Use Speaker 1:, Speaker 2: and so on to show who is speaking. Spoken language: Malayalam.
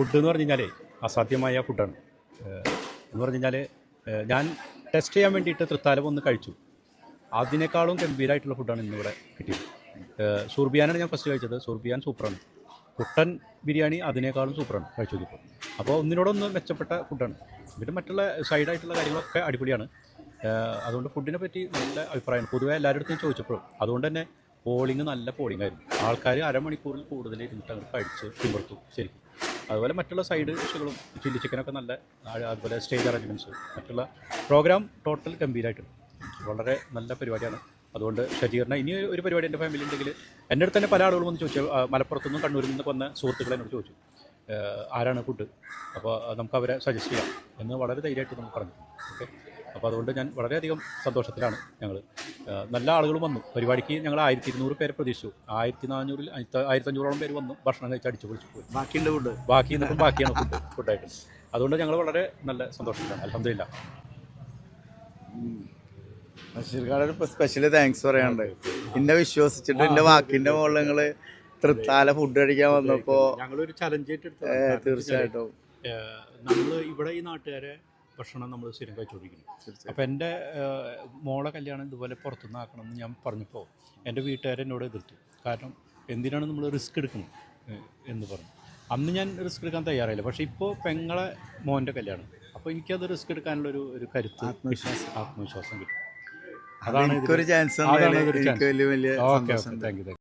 Speaker 1: ഫുഡ് എന്ന് പറഞ്ഞു കഴിഞ്ഞാൽ അസാധ്യമായ ഫുഡാണ്. എന്ന് പറഞ്ഞു കഴിഞ്ഞാൽ ഞാൻ ടെസ്റ്റ് ചെയ്യാൻ വേണ്ടിയിട്ട് തൃത്താലം ഒന്ന് കഴിച്ചു. അതിനേക്കാളും ഗംഭീരമായിട്ടുള്ള ഫുഡാണ് ഇന്നിവിടെ കിട്ടിയത്. സൂർബിയാനാണ് ഞാൻ ഫസ്റ്റ് കഴിച്ചത്. സൂർബിയാൻ സൂപ്പറാണ്. കുട്ടൻ ബിരിയാണി അതിനേക്കാളും സൂപ്പറാണ് കഴിച്ചു നോക്കിയപ്പോൾ. അപ്പോൾ ഒന്നിനോടൊന്ന് മെച്ചപ്പെട്ട ഫുഡാണ്. പിന്നെ മറ്റുള്ള സൈഡായിട്ടുള്ള കാര്യങ്ങളൊക്കെ അടിപൊളിയാണ്. അതുകൊണ്ട് ഫുഡിനെ പറ്റി നല്ല അഭിപ്രായമാണ് പൊതുവേ എല്ലാവരുടെ അടുത്തും ചോദിച്ചപ്പോഴും. അതുകൊണ്ട് തന്നെ പോളിങ് നല്ല പോളിംഗ് ആയിരുന്നു. ആൾക്കാർ അരമണിക്കൂറിൽ കൂടുതൽ ഇരുന്നിട്ട് അങ്ങോട്ട് കഴിച്ച് തിമിർത്തു ശരിക്കും. അതുപോലെ മറ്റുള്ള സൈഡ് ഡിഷുകളും ചില്ലി ചിക്കനൊക്കെ നല്ല, അതുപോലെ സ്റ്റേജ് അറേഞ്ച്മെൻറ്റ്സ്, മറ്റുള്ള പ്രോഗ്രാം ടോട്ടൽ ഗംഭീരമായിട്ടുണ്ട്. വളരെ നല്ല പരിപാടിയാണ്. അതുകൊണ്ട് ഷജീറിനെ ഇനി ഒരു പരിപാടി എൻ്റെ ഫാമിലി ഉണ്ടെങ്കിൽ എൻ്റെ അടുത്ത് തന്നെ പല ആളുകളും വന്ന് ചോദിച്ചു. മലപ്പുറത്തുനിന്നും കണ്ണൂരിൽ നിന്ന് വന്ന സുഹൃത്തുക്കൾ എന്നോട് ചോദിച്ചു ആരാണ് ഫുഡ്, അപ്പോൾ നമുക്ക് അവരെ സജസ്റ്റ് ചെയ്യാം എന്ന് വളരെ ധൈര്യമായിട്ട് നമുക്ക് പറഞ്ഞു. ഓക്കെ, അപ്പോൾ അതുകൊണ്ട് ഞാൻ വളരെയധികം സന്തോഷത്തിലാണ്. ഞങ്ങൾ നല്ല ആളുകളും വന്നു പരിപാടിക്ക്. ഞങ്ങൾ 1200 പേരെ പ്രതീക്ഷിച്ചു. 1400-ൽ 1500ഓളം പേര് വന്നു ഭക്ഷണം കഴിച്ച് അടിച്ചു പൊളിച്ചു പോയി. ബാക്കിയാണ് ഫുഡായിട്ട്. അതുകൊണ്ട് ഞങ്ങൾ വളരെ നല്ല സന്തോഷത്തിലാണ്. അൽഹംദുലില്ലാഹ്.
Speaker 2: ബഷീർക്കാട് സ്പെഷ്യലി താങ്ക്സ് പറയാനുണ്ട്. എന്നെ വിശ്വസിച്ചിട്ട് എൻ്റെ വാക്കിൻ്റെ മുകളിൽ നിങ്ങൾ തൃത്താല ഫുഡ് കഴിക്കാൻ വന്നപ്പോൾ
Speaker 1: ഞങ്ങളൊരു ചലഞ്ച്
Speaker 2: തീർച്ചയായിട്ടും
Speaker 1: നമ്മൾ ഇവിടെ ഈ നാട്ടുകാരെ ഭക്ഷണം നമ്മൾ സ്ഥിരം കഴിച്ചുകൊണ്ടിരിക്കുന്നു. അപ്പോൾ എൻ്റെ മോളെ കല്യാണം ഇതുപോലെ പുറത്തുനിന്ന് ആക്കണമെന്ന് ഞാൻ പറഞ്ഞപ്പോൾ എൻ്റെ വീട്ടുകാരെന്നോട് എതിർത്തു. കാരണം എന്തിനാണ് നമ്മൾ റിസ്ക് എടുക്കുന്നത് എന്ന് പറഞ്ഞു. അന്ന് ഞാൻ റിസ്ക് എടുക്കാൻ തയ്യാറായില്ല. പക്ഷേ ഇപ്പോൾ പെങ്ങളെ മോൻ്റെ കല്യാണം, അപ്പോൾ എനിക്കത് റിസ്ക് എടുക്കാനുള്ളൊരു കരുത്ത്, ആത്മവിശ്വാസം കിട്ടും.
Speaker 2: അതാണ് എനിക്കൊരു ചാൻസ്.
Speaker 1: വലിയ
Speaker 2: ഓക്കെ,
Speaker 1: താങ്ക് യു.